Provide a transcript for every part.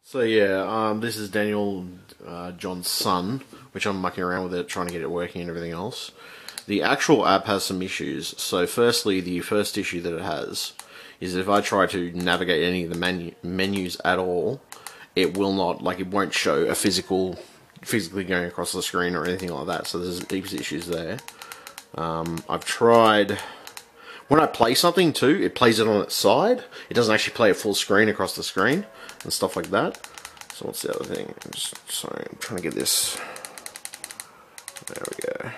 So yeah, this is Daniel John's son, which I'm mucking around with it, trying to get it working and everything else. The actual app has some issues. So firstly, the first issue that it has is if I try to navigate any of the menus at all, it will not, like, it won't show a physically going across the screen or anything like that. So there's deep issues there. I've tried. When I play something too, it plays it on its side. It doesn't actually play a full screen across the screen and stuff like that. So what's the other thing? I'm trying to get this. There we go.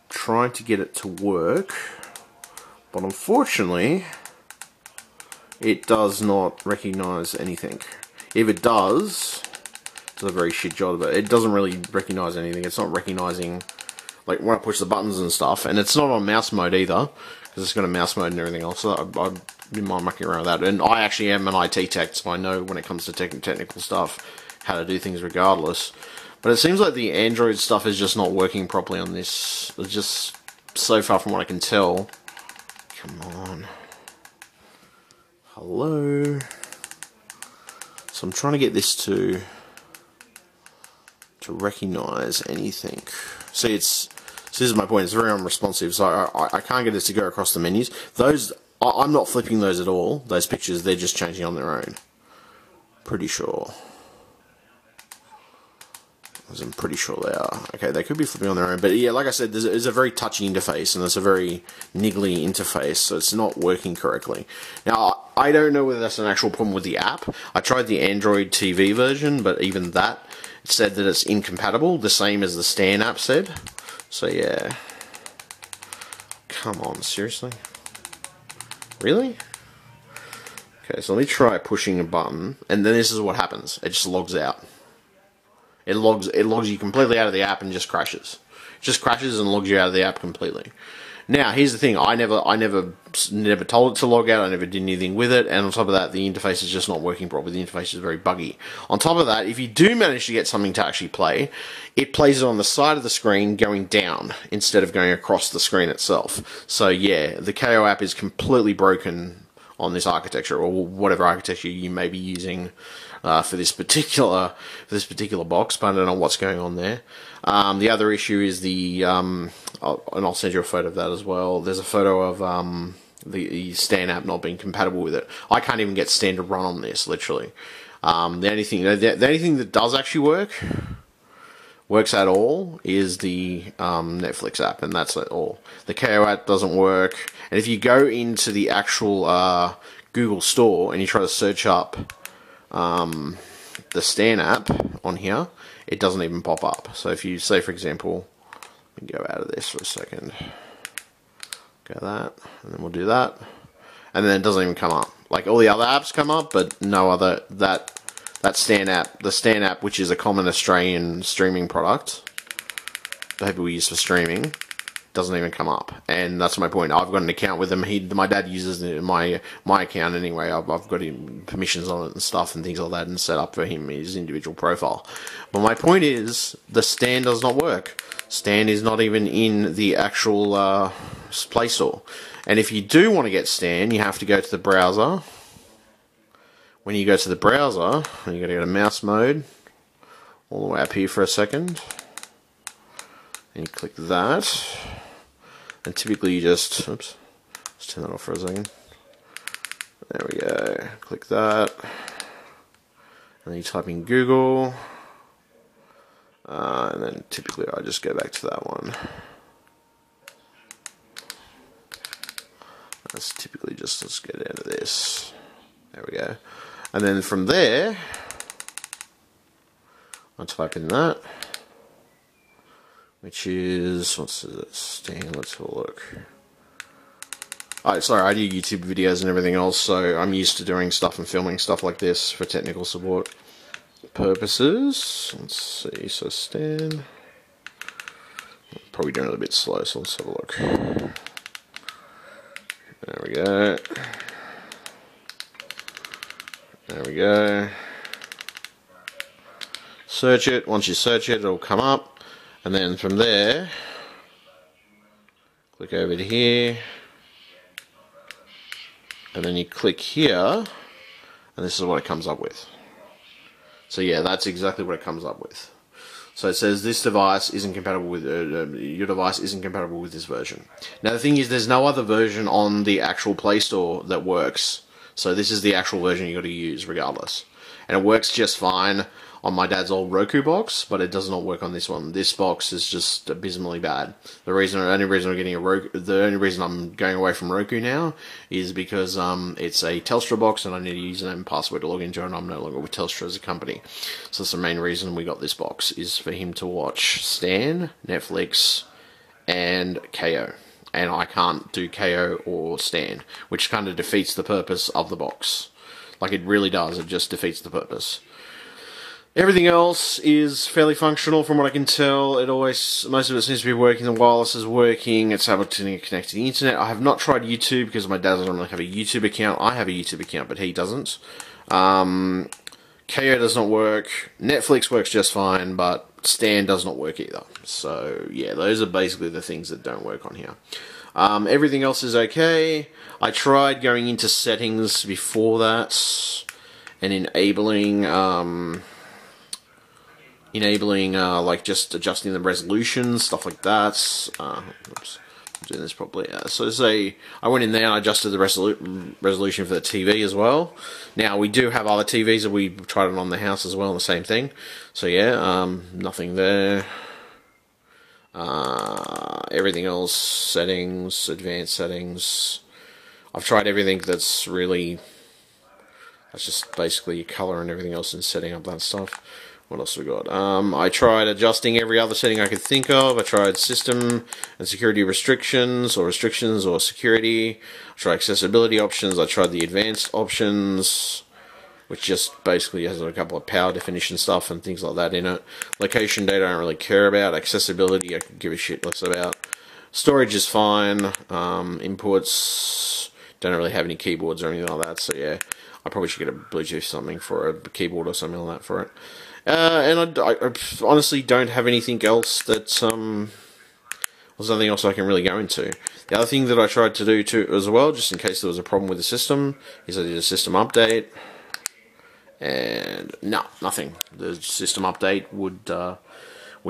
Trying to get it to work, but unfortunately, it does not recognize anything. If it does, it's a very shit job, but it doesn't really recognize anything. It's not recognizing, like, when I push the buttons and stuff, and it's not on mouse mode either, because it's got a mouse mode and everything else, so I didn't mind mucking around with that. And I actually am an IT tech, so I know when it comes to technical stuff, how to do things regardless. But it seems like the Android stuff is just not working properly on this. It's just, so far from what I can tell. Come on. Hello? So I'm trying to get this to recognize anything. See, so this is my point, it's very unresponsive, so I can't get it to go across the menus. Those, I'm not flipping those at all, those pictures, they're just changing on their own. Pretty sure. I'm pretty sure they are. Okay, they could be flipping on their own, but yeah, like I said, there's a very touchy interface, and it's a very niggly interface, so it's not working correctly. Now, I don't know whether that's an actual problem with the app. I tried the Android TV version, but even that, it said that it's incompatible, the same as the Stan app said. So yeah. Come on, seriously? Really? Okay, so let me try pushing a button, and then this is what happens. It just logs out. It logs you completely out of the app and just crashes. It just crashes and logs you out of the app completely. Now, here's the thing. I never told it to log out. I never did anything with it. And on top of that, the interface is just not working properly. The interface is very buggy. On top of that, if you do manage to get something to actually play, it plays it on the side of the screen going down instead of going across the screen itself. So yeah, the KO app is completely broken on this architecture, or whatever architecture you may be using for this particular box, but I don't know what's going on there. The other issue is the and I'll send you a photo of that as well. There's a photo of the Stan app not being compatible with it. I can't even get Stan to run on this, literally. The only thing that does actually works at all is the Netflix app, and that's all. The KO app doesn't work, and if you go into the actual Google Store and you try to search up the Stan app on here, it doesn't even pop up. So if you say, for example, let me go out of this for a second, go that, and then we'll do that, and then it doesn't even come up. Like, all the other apps come up, but no other, that Stan app, the Stan app, which is a common Australian streaming product that people use for streaming, doesn't even come up. And that's my point. I've got an account with him. My dad uses my account anyway. I've got him permissions on it and stuff and things like that, and set up for him his individual profile. But my point is, the Stan does not work. Stan is not even in the actual Play Store. And if you do want to get Stan, you have to go to the browser. When you go to the browser, you got to go to mouse mode, all the way up here for a second, and you click that. And typically you just, oops, let's turn that off for a second. There we go. Click that, and then you type in Google, and then typically I just go back to that one. That's typically just, let's get out of this. There we go. And then from there, I'll type in that, which is, what's it, Stan, let's have a look. Sorry, I do YouTube videos and everything else, so I'm used to doing stuff and filming stuff like this for technical support purposes. Let's see, so Stan, probably doing it a bit slow, so let's have a look. There we go. There we go. Search it. Once you search it, it'll come up. And then from there, click over to here. And then you click here. and this is what it comes up with. So yeah, that's exactly what it comes up with. So it says this device isn't compatible with your device isn't compatible with this version. Now the thing is, there's no other version on the actual Play Store that works. So this is the actual version you got to use regardless, and it works just fine on my dad's old Roku box, but it does not work on this one. This box is just abysmally bad. The only reason I'm getting a Roku, the only reason I'm going away from Roku now is because it's a Telstra box and I need a username and password to log into it, and I'm no longer with Telstra as a company. So that's the main reason we got this box, is for him to watch Stan, Netflix, and KO. And I can't do KO or Stan, which kind of defeats the purpose of the box. Like, it really does, it just defeats the purpose. Everything else is fairly functional from what I can tell. Most of it seems to be working. The wireless is working. It's able to connect to the internet. I have not tried YouTube because my dad doesn't really have a YouTube account. I have a YouTube account, but he doesn't. KO does not work. Netflix works just fine, but Stan does not work either. So yeah, those are basically the things that don't work on here. Everything else is okay. I tried going into settings before that and enabling like just adjusting the resolution, stuff like that. Oops, I'm doing this properly. So I went in there and I adjusted the resolution for the TV as well. Now we do have other TVs that we tried it on the house as well, and the same thing. So yeah, nothing there. Everything else, settings, advanced settings. I've tried everything that's just basically color and everything else and setting up that stuff. What else have we got? I tried adjusting every other setting I could think of. I tried system and security restrictions or security. I tried accessibility options. I tried the advanced options, which just basically has a couple of power definition stuff and things like that in it. Location data I don't really care about. Accessibility I could give a shit less about. Storage is fine. Inputs, don't really have any keyboards or anything like that, so yeah, I probably should get a Bluetooth something for a keyboard or something like that for it. And I honestly don't have anything else that, there's nothing else I can really go into. The other thing that I tried to do too as well, just in case there was a problem with the system, is I did a system update, and no, nothing. The system update would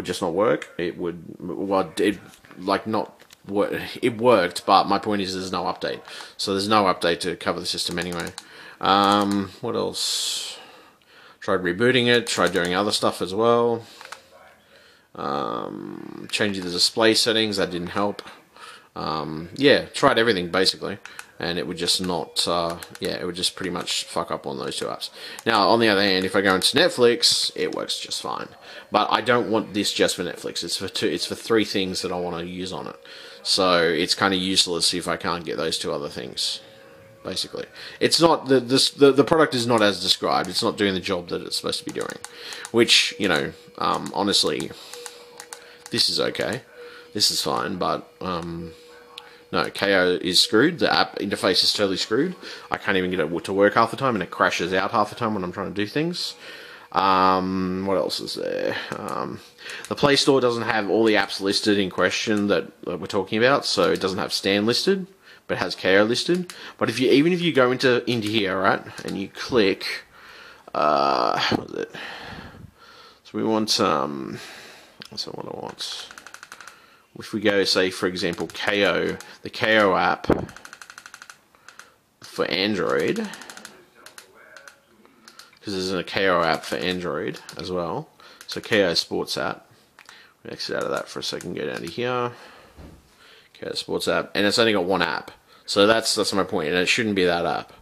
just not work. It would, well, it like not work. It worked, but my point is there's no update. So there's no update to cover the system anyway. What else? Tried rebooting it, tried doing other stuff as well. Changing the display settings, that didn't help. Yeah, tried everything basically, and it would just not, yeah, it would just pretty much fuck up on those two apps. Now, on the other hand, if I go into Netflix, it works just fine. But I don't want this just for Netflix. It's for three things that I want to use on it. So it's kind of useless if I can't get those two other things. Basically, it's not the product is not as described. It's not doing the job that it's supposed to be doing, which, you know, honestly, this is okay, this is fine, but no, KO is screwed. The app interface is totally screwed. I can't even get it to work half the time, and it crashes out half the time when I'm trying to do things. What else is there? The Play Store doesn't have all the apps listed in question that we're talking about, so it doesn't have Stan listed, but it has KO listed. But even if you go into here, right, and you click, what is it? So we want that's what I want. If we go, say for example, KO, the KO app for Android, because there's a KO app for Android as well. So KO Sports app. We exit out of that for a second. Go down to here. KO Sports app, and it's only got one app. So that's my point, and it shouldn't be that app.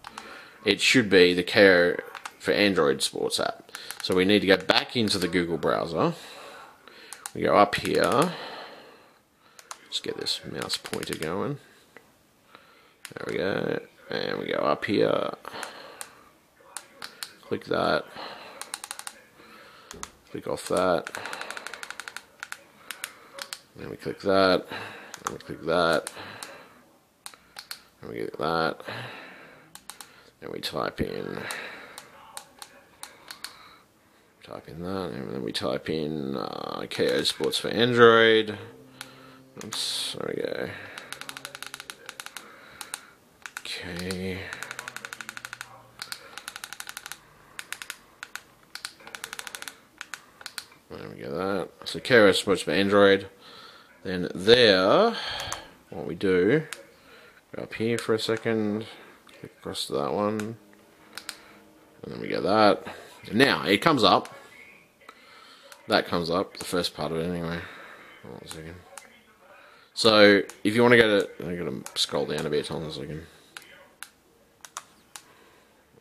It should be the KO for Android Sports app. So we need to go back into the Google browser. We go up here. Let's get this mouse pointer going. There we go. And we go up here. Click that. Click off that. Then we click that. Then we click that. And we get that, and we type in that, and then we type in KO Sports for Android. Oops, there we go. Okay. There we go, that. So KO Sports for Android. Then there, what we do, go up here for a second, click across to that one, and then we get that. And now, it comes up. That comes up, the first part of it anyway. Hold on a second. So, if you want to go to, I'm going to scroll down a bit, hold on a second.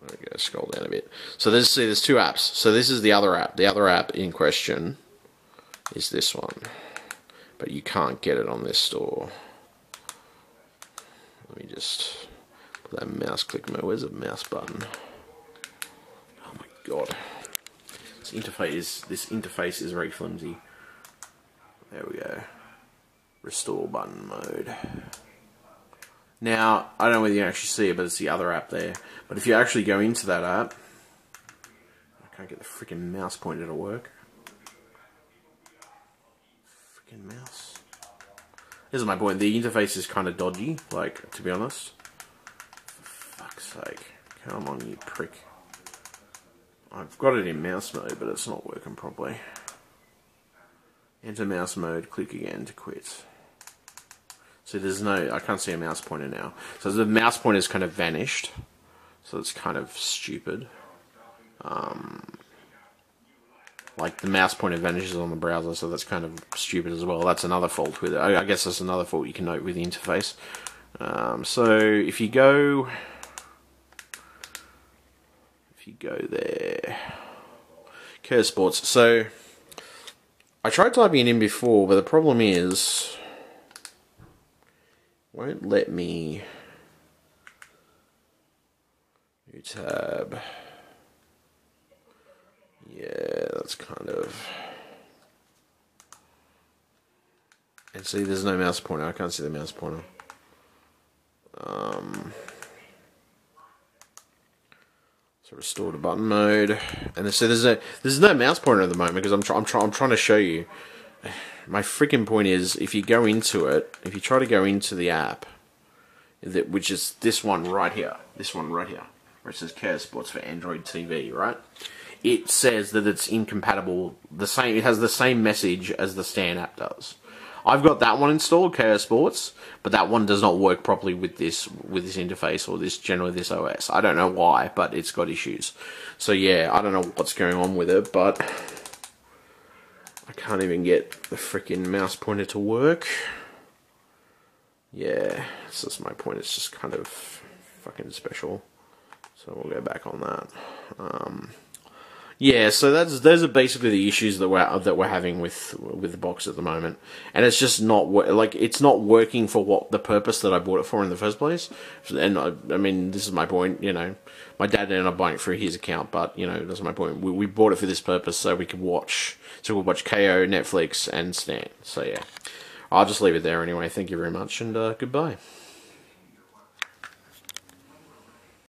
There we go, scroll down a bit. So there's two apps. So this is the other app. The other app in question is this one. But you can't get it on this store. Let me just put that mouse click mode. Where's the mouse button? Oh my god. This interface is very flimsy. There we go. Restore button mode. Now, I don't know whether you can actually see it, but it's the other app there. But if you actually go into that app, I can't get the freaking mouse pointer to work. Freaking mouse. This is my point. The interface is kind of dodgy, like, to be honest. For fuck's sake. Come on, you prick. I've got it in mouse mode, but it's not working properly. Enter mouse mode, click again to quit. So there's no, I can't see a mouse pointer now. So the mouse pointer's kind of vanished. So it's kind of stupid. Like the mouse pointer vanishes on the browser, so that's kind of stupid as well. That's another fault with it. I guess that's another fault you can note with the interface. So if you go there, KO Sports. So I tried typing it in before, but the problem is, won't let me. New tab. Yeah, that's kind of. And see, there's no mouse pointer. I can't see the mouse pointer. So restore to button mode, and so there's no mouse pointer at the moment because I'm trying to show you. My freaking point is, if you go into it, if you try to go into the app, which is this one right here, where it says KO Sports for Android TV, right? It says that it's incompatible. It has the same message as the Stan app does. I've got that one installed, KO Sports, but that one does not work properly with this interface or this OS. I don't know why, but it's got issues. So yeah, I don't know what's going on with it, but I can't even get the freaking mouse pointer to work. Yeah, so that's my point. It's just kind of fucking special. So we'll go back on that. Yeah, so those are basically the issues that we're having with the box at the moment, and it's just not it's not working for the purpose that I bought it for in the first place. And I mean, this is my point. You know, my dad ended up buying it for his account, but you know, that's my point. We bought it for this purpose so we could watch. So we'll watch KO, Netflix, and Stan. So yeah, I'll just leave it there anyway. Thank you very much, and goodbye.